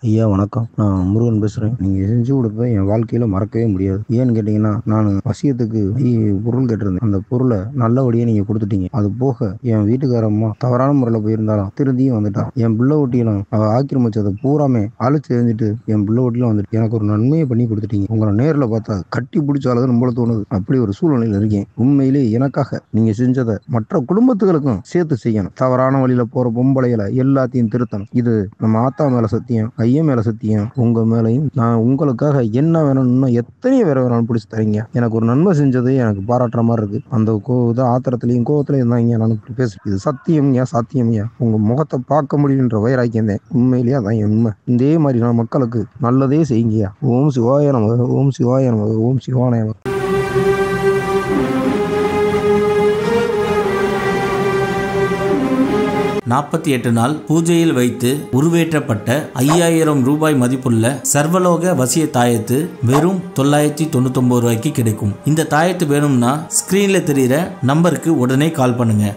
ஐயா வணக்கம். நான் முருகன் பேசுறேன். நீங்க செஞ்சு கொடுத்தத என் வாழ்க்கையில மறக்கவே முடியாது. ஏன்னு கேட்டீங்கன்னா, நானு வசியத்துக்கு பொருள் கேட்டிருந்தேன். அந்த பொருள நல்லபடியா நீங்க குடுத்துட்டீங்க. அது போக என் வீட்டுக்கார அம்மா தவறான முறையில போயிருந்தாலும் திருந்தியும் வந்துட்டா. என் பிள்ளை குட்டிகளும் அவ ஆக்கிரமிச்சத பூராமே அழிச்சு எறிஞ்சிட்டு என் பிள்ளை குட்டிலும் வந்துட்டு எனக்கு ஒரு நன்மையை பண்ணி குடுத்துட்டீங்க. உங்கள நேர்ல பார்த்தா கட்டி பிடிச்ச அழுக நம்மள தோணுது. அப்படி ஒரு சூழ்நிலையில இருக்கேன். உண்மையிலே எனக்காக நீங்க செஞ்சத மற்ற குடும்பத்துகளுக்கும் சேர்த்து செய்யணும். தவறான வழியில போற பொம்பளைகளை எல்லாத்தையும் திருத்தணும். இது நம்ம ஆத்தா மேல சத்தியம். ஐயன் மேல சத்தியம். உங்க மேலையும் நான் உங்களுக்காக என்ன வேணும்னு எத்தனை பேரை வேணாலும் பிடிச்சி தரீங்க. எனக்கு ஒரு நன்மை செஞ்சது எனக்கு பாராட்டுற மாதிரி இருக்கு. அந்த ஆத்திரத்திலையும் கோவத்திலையும் தான் நான் இப்படி பேசுறேன். இது சத்தியம் ஏன் சாத்தியம் ஏன் உங்க முகத்தை பார்க்க முடியுன்ற வயிறாக்கியதே உண்மையிலேயே அதான் என் உண்மை. இதே மாதிரி நான் மக்களுக்கு நல்லதே செய்யுங்கயா. ஓம் சிவாய நமக, ஓம் சிவாய நமக, ஓம் சிவாய நமக. 48 நாள் பூஜையில் வைத்து உருவேற்றப்பட்ட 5000 ரூபாய் மதிப்புள்ள சர்வலோக வசிய தாயத்து வெறும் 999 ரூபாய்க்கு கிடைக்கும். இந்த தாயத்து வேணும்னா ஸ்கிரீன்ல தெரியுற நம்பருக்கு உடனே கால் பண்ணுங்க.